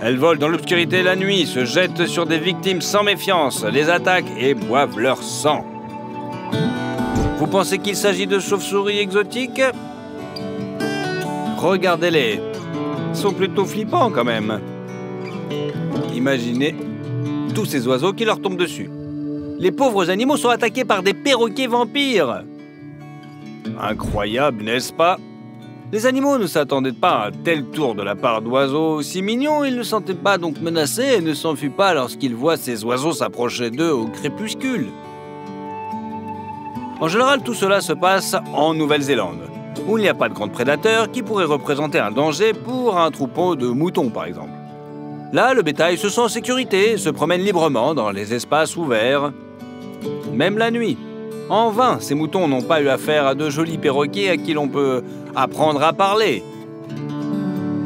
Elles volent dans l'obscurité la nuit, se jettent sur des victimes sans méfiance, les attaquent et boivent leur sang. Vous pensez qu'il s'agit de chauves-souris exotiques? Regardez-les. Ils sont plutôt flippants quand même. Imaginez tous ces oiseaux qui leur tombent dessus. Les pauvres animaux sont attaqués par des perroquets vampires. Incroyable, n'est-ce pas? Les animaux ne s'attendaient pas à un tel tour de la part d'oiseaux aussi mignons. Ils ne se sentaient pas donc menacés et ne s'enfuient pas lorsqu'ils voient ces oiseaux s'approcher d'eux au crépuscule. En général, tout cela se passe en Nouvelle-Zélande, où il n'y a pas de grands prédateurs qui pourraient représenter un danger pour un troupeau de moutons, par exemple. Là, le bétail se sent en sécurité et se promène librement dans les espaces ouverts, même la nuit. En vain, ces moutons n'ont pas eu affaire à de jolis perroquets à qui l'on peut apprendre à parler.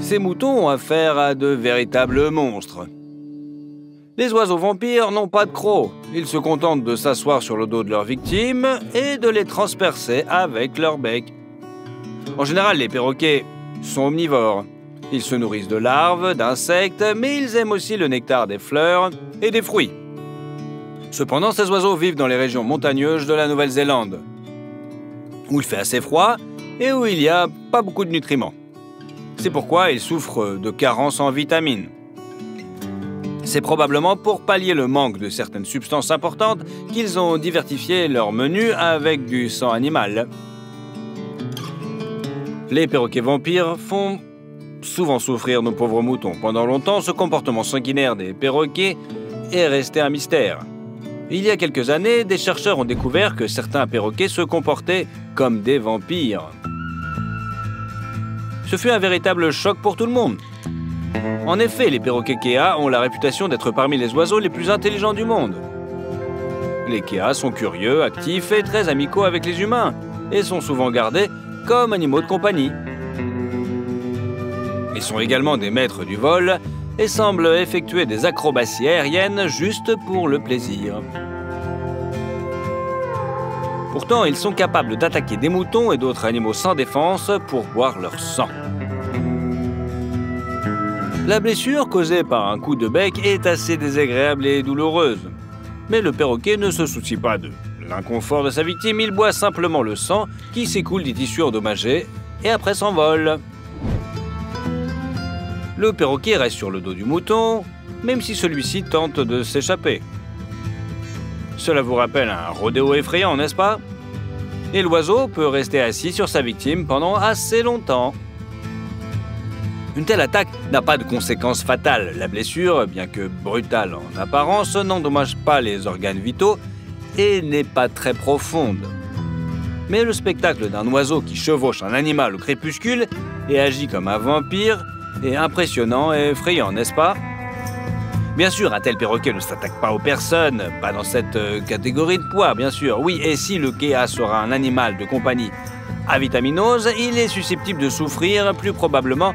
Ces moutons ont affaire à de véritables monstres. Les oiseaux vampires n'ont pas de crocs. Ils se contentent de s'asseoir sur le dos de leurs victimes et de les transpercer avec leur bec. En général, les perroquets sont omnivores. Ils se nourrissent de larves, d'insectes, mais ils aiment aussi le nectar des fleurs et des fruits. Cependant, ces oiseaux vivent dans les régions montagneuses de la Nouvelle-Zélande, où il fait assez froid et où il n'y a pas beaucoup de nutriments. C'est pourquoi ils souffrent de carences en vitamines. C'est probablement pour pallier le manque de certaines substances importantes qu'ils ont diversifié leur menu avec du sang animal. Les perroquets vampires font souvent souffrir nos pauvres moutons. Pendant longtemps, ce comportement sanguinaire des perroquets est resté un mystère. Il y a quelques années, des chercheurs ont découvert que certains perroquets se comportaient comme des vampires. Ce fut un véritable choc pour tout le monde. En effet, les perroquets Kea ont la réputation d'être parmi les oiseaux les plus intelligents du monde. Les Kea sont curieux, actifs et très amicaux avec les humains, et sont souvent gardés comme animaux de compagnie. Ils sont également des maîtres du vol et semblent effectuer des acrobaties aériennes juste pour le plaisir. Pourtant, ils sont capables d'attaquer des moutons et d'autres animaux sans défense pour boire leur sang. La blessure causée par un coup de bec est assez désagréable et douloureuse. Mais le perroquet ne se soucie pas de l'inconfort de sa victime, il boit simplement le sang qui s'écoule des tissus endommagés et après s'envole. Le perroquet reste sur le dos du mouton, même si celui-ci tente de s'échapper. Cela vous rappelle un rodéo effrayant, n'est-ce pas? Et l'oiseau peut rester assis sur sa victime pendant assez longtemps. Une telle attaque n'a pas de conséquences fatales. La blessure, bien que brutale en apparence, n'endommage pas les organes vitaux et n'est pas très profonde. Mais le spectacle d'un oiseau qui chevauche un animal au crépuscule et agit comme un vampire est impressionnant et effrayant, n'est-ce pas? Bien sûr, un tel perroquet ne s'attaque pas aux personnes, pas dans cette catégorie de poids, bien sûr. Oui, et si le Kea sera un animal de compagnie avitaminose, il est susceptible de souffrir, plus probablement,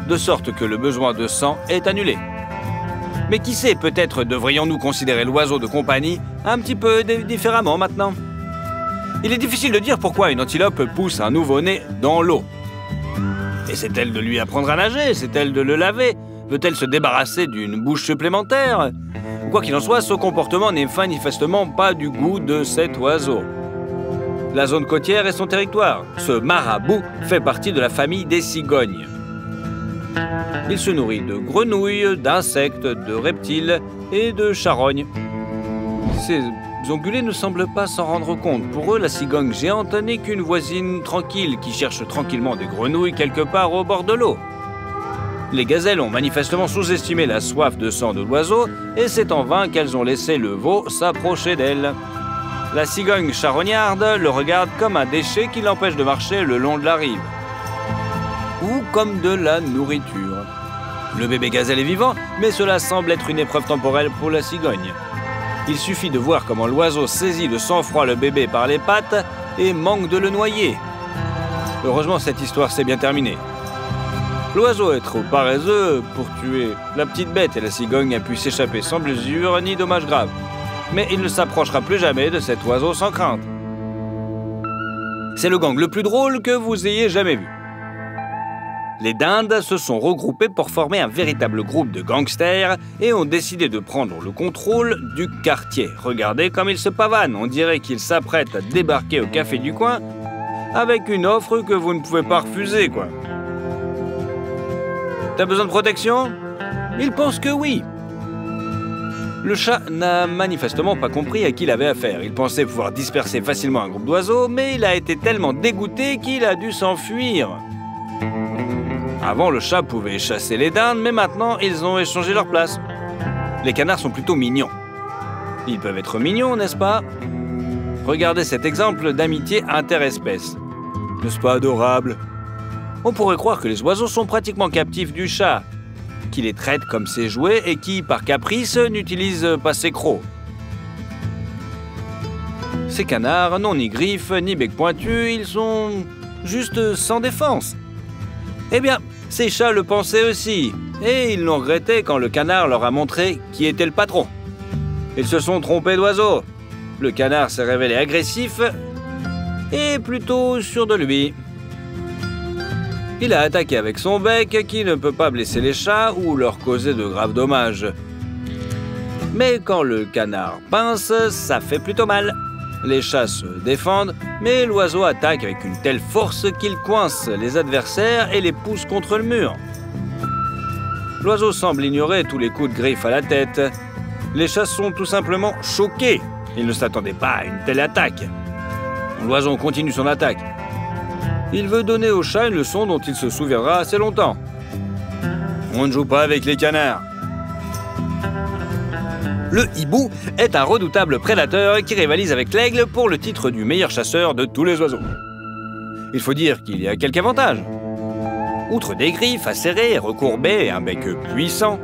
de sorte que le besoin de sang est annulé. Mais qui sait, peut-être devrions-nous considérer l'oiseau de compagnie un petit peu différemment maintenant. Il est difficile de dire pourquoi une antilope pousse un nouveau-né dans l'eau. Essaie-t-elle de lui apprendre à nager? Essaie-t-elle de le laver? Veut-elle se débarrasser d'une bouche supplémentaire? Quoi qu'il en soit, ce comportement n'est manifestement pas du goût de cet oiseau. La zone côtière est son territoire. Ce marabout fait partie de la famille des cigognes. Il se nourrit de grenouilles, d'insectes, de reptiles et de charognes. Ces ongulés ne semblent pas s'en rendre compte. Pour eux, la cigogne géante n'est qu'une voisine tranquille qui cherche tranquillement des grenouilles quelque part au bord de l'eau. Les gazelles ont manifestement sous-estimé la soif de sang de l'oiseau et c'est en vain qu'elles ont laissé le veau s'approcher d'elles. La cigogne charognarde le regarde comme un déchet qui l'empêche de marcher le long de la rive. Ou comme de la nourriture. Le bébé gazelle est vivant, mais cela semble être une épreuve temporelle pour la cigogne. Il suffit de voir comment l'oiseau saisit de sang-froid le bébé par les pattes et manque de le noyer. Heureusement, cette histoire s'est bien terminée. L'oiseau est trop paresseux pour tuer la petite bête et la cigogne a pu s'échapper sans blessure ni dommage grave. Mais il ne s'approchera plus jamais de cet oiseau sans crainte. C'est le gang le plus drôle que vous ayez jamais vu. Les dindes se sont regroupées pour former un véritable groupe de gangsters et ont décidé de prendre le contrôle du quartier. Regardez comme ils se pavanent, on dirait qu'ils s'apprêtent à débarquer au café du coin avec une offre que vous ne pouvez pas refuser, quoi. T'as besoin de protection? Ils pensent que oui. Le chat n'a manifestement pas compris à qui il avait affaire. Il pensait pouvoir disperser facilement un groupe d'oiseaux, mais il a été tellement dégoûté qu'il a dû s'enfuir. Avant, le chat pouvait chasser les dindes, mais maintenant, ils ont échangé leur place. Les canards sont plutôt mignons. Ils peuvent être mignons, n'est-ce pas? Regardez cet exemple d'amitié interespèce. N'est-ce pas adorable? On pourrait croire que les oiseaux sont pratiquement captifs du chat, qui les traite comme ses jouets et qui, par caprice, n'utilise pas ses crocs. Ces canards n'ont ni griffes, ni bec pointu, ils sont juste sans défense. Eh bien, ces chats le pensaient aussi, et ils l'ont regretté quand le canard leur a montré qui était le patron. Ils se sont trompés d'oiseau. Le canard s'est révélé agressif et plutôt sûr de lui. Il a attaqué avec son bec qui ne peut pas blesser les chats ou leur causer de graves dommages. Mais quand le canard pince, ça fait plutôt mal. Les chats se défendent, mais l'oiseau attaque avec une telle force qu'il coince les adversaires et les pousse contre le mur. L'oiseau semble ignorer tous les coups de griffe à la tête. Les chats sont tout simplement choqués. Ils ne s'attendaient pas à une telle attaque. L'oiseau continue son attaque. Il veut donner au chat une leçon dont il se souviendra assez longtemps. On ne joue pas avec les canards. Le hibou est un redoutable prédateur qui rivalise avec l'aigle pour le titre du meilleur chasseur de tous les oiseaux. Il faut dire qu'il y a quelques avantages. Outre des griffes acérées, recourbées et un bec puissant,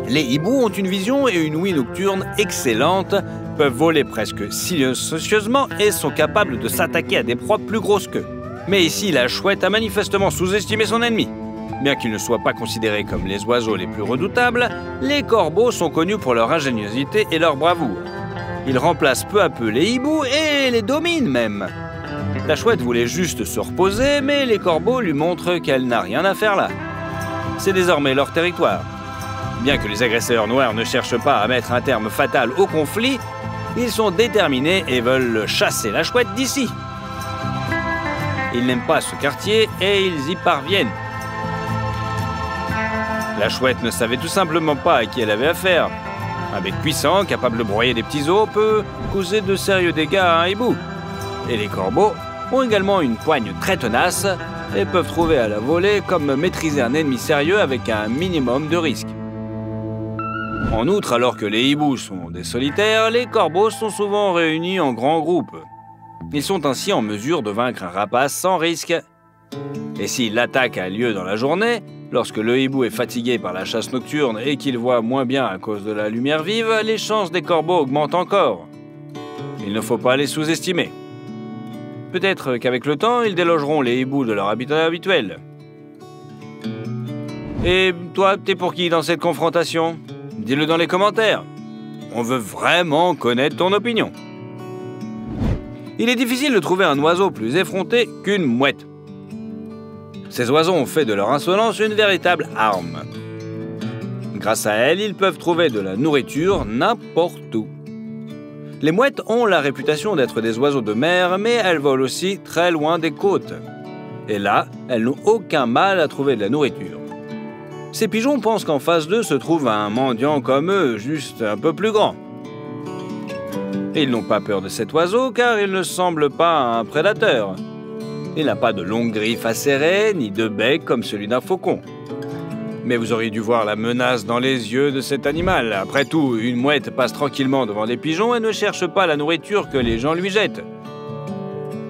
les hiboux ont une vision et une ouïe nocturne excellentes, peuvent voler presque silencieusement et sont capables de s'attaquer à des proies plus grosses qu'eux. Mais ici, la chouette a manifestement sous-estimé son ennemi. Bien qu'ils ne soient pas considérés comme les oiseaux les plus redoutables, les corbeaux sont connus pour leur ingéniosité et leur bravoure. Ils remplacent peu à peu les hiboux et les dominent même. La chouette voulait juste se reposer, mais les corbeaux lui montrent qu'elle n'a rien à faire là. C'est désormais leur territoire. Bien que les agresseurs noirs ne cherchent pas à mettre un terme fatal au conflit, ils sont déterminés et veulent chasser la chouette d'ici. Ils n'aiment pas ce quartier et ils y parviennent. La chouette ne savait tout simplement pas à qui elle avait affaire. Un bec puissant, capable de broyer des petits os, peut causer de sérieux dégâts à un hibou. Et les corbeaux ont également une poigne très tenace et peuvent trouver à la volée comme maîtriser un ennemi sérieux avec un minimum de risque. En outre, alors que les hiboux sont des solitaires, les corbeaux sont souvent réunis en grands groupes. Ils sont ainsi en mesure de vaincre un rapace sans risque. Et si l'attaque a lieu dans la journée, lorsque le hibou est fatigué par la chasse nocturne et qu'il voit moins bien à cause de la lumière vive, les chances des corbeaux augmentent encore. Il ne faut pas les sous-estimer. Peut-être qu'avec le temps, ils délogeront les hiboux de leur habitat habituel. Et toi, t'es pour qui dans cette confrontation? Dis-le dans les commentaires. On veut vraiment connaître ton opinion. Il est difficile de trouver un oiseau plus effronté qu'une mouette. Ces oiseaux ont fait de leur insolence une véritable arme. Grâce à elle, ils peuvent trouver de la nourriture n'importe où. Les mouettes ont la réputation d'être des oiseaux de mer, mais elles volent aussi très loin des côtes. Et là, elles n'ont aucun mal à trouver de la nourriture. Ces pigeons pensent qu'en face d'eux se trouve un mendiant comme eux, juste un peu plus grand. Et ils n'ont pas peur de cet oiseau car il ne semble pas un prédateur. Il n'a pas de longues griffes acérées, ni de bec comme celui d'un faucon. Mais vous auriez dû voir la menace dans les yeux de cet animal. Après tout, une mouette passe tranquillement devant des pigeons et ne cherche pas la nourriture que les gens lui jettent.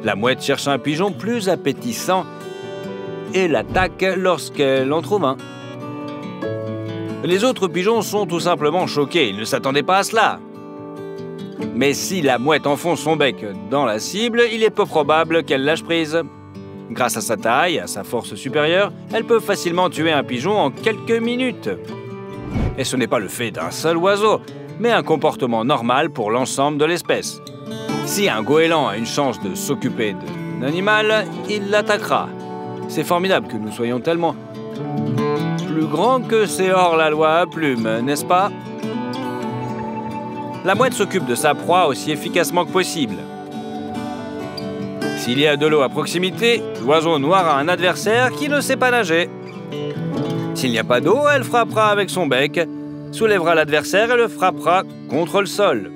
La mouette cherche un pigeon plus appétissant et l'attaque lorsqu'elle en trouve un. Les autres pigeons sont tout simplement choqués, ils ne s'attendaient pas à cela. Mais si la mouette enfonce son bec dans la cible, il est peu probable qu'elle lâche prise. Grâce à sa taille et à sa force supérieure, elle peut facilement tuer un pigeon en quelques minutes. Et ce n'est pas le fait d'un seul oiseau, mais un comportement normal pour l'ensemble de l'espèce. Si un goéland a une chance de s'occuper d'un animal, il l'attaquera. C'est formidable que nous soyons tellement plus grands que ces hors-la-loi à plumes, n'est-ce pas? La mouette s'occupe de sa proie aussi efficacement que possible. S'il y a de l'eau à proximité, l'oiseau noir a un adversaire qui ne sait pas nager. S'il n'y a pas d'eau, elle frappera avec son bec, soulèvera l'adversaire et le frappera contre le sol.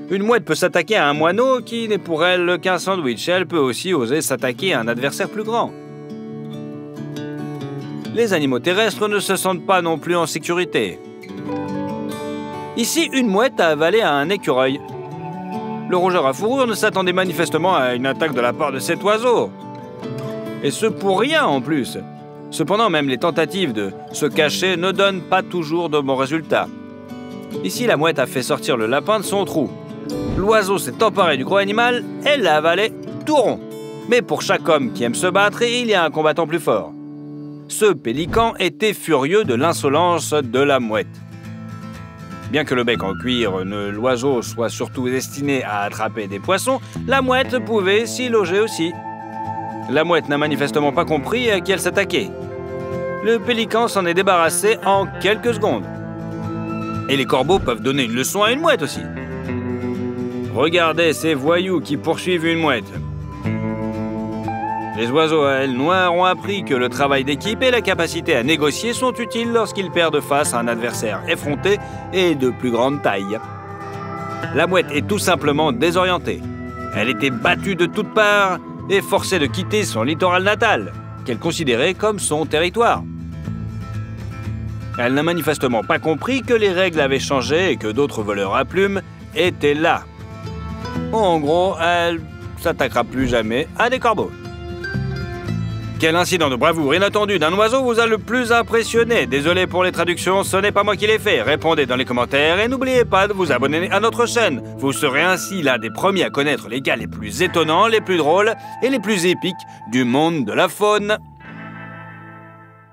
Une mouette peut s'attaquer à un moineau qui n'est pour elle qu'un sandwich. Elle peut aussi oser s'attaquer à un adversaire plus grand. Les animaux terrestres ne se sentent pas non plus en sécurité. Ici, une mouette a avalé un écureuil. Le rongeur à fourrure ne s'attendait manifestement à une attaque de la part de cet oiseau. Et ce pour rien en plus. Cependant, même les tentatives de se cacher ne donnent pas toujours de bons résultats. Ici, la mouette a fait sortir le lapin de son trou. L'oiseau s'est emparé du gros animal et l'a avalé tout rond. Mais pour chaque homme qui aime se battre, il y a un combattant plus fort. Ce pélican était furieux de l'insolence de la mouette. Bien que le bec en cuir de l'oiseau soit surtout destiné à attraper des poissons, la mouette pouvait s'y loger aussi. La mouette n'a manifestement pas compris à qui elle s'attaquait. Le pélican s'en est débarrassé en quelques secondes. Et les corbeaux peuvent donner une leçon à une mouette aussi. Regardez ces voyous qui poursuivent une mouette. Les oiseaux à ailes noires ont appris que le travail d'équipe et la capacité à négocier sont utiles lorsqu'ils perdent face à un adversaire effronté et de plus grande taille. La mouette est tout simplement désorientée. Elle était battue de toutes parts et forcée de quitter son littoral natal, qu'elle considérait comme son territoire. Elle n'a manifestement pas compris que les règles avaient changé et que d'autres voleurs à plumes étaient là. En gros, elle s'attaquera plus jamais à des corbeaux. Quel incident de bravoure inattendu d'un oiseau vous a le plus impressionné? Désolé pour les traductions, ce n'est pas moi qui l'ai fait. Répondez dans les commentaires et n'oubliez pas de vous abonner à notre chaîne. Vous serez ainsi l'un des premiers à connaître les cas les plus étonnants, les plus drôles et les plus épiques du monde de la faune.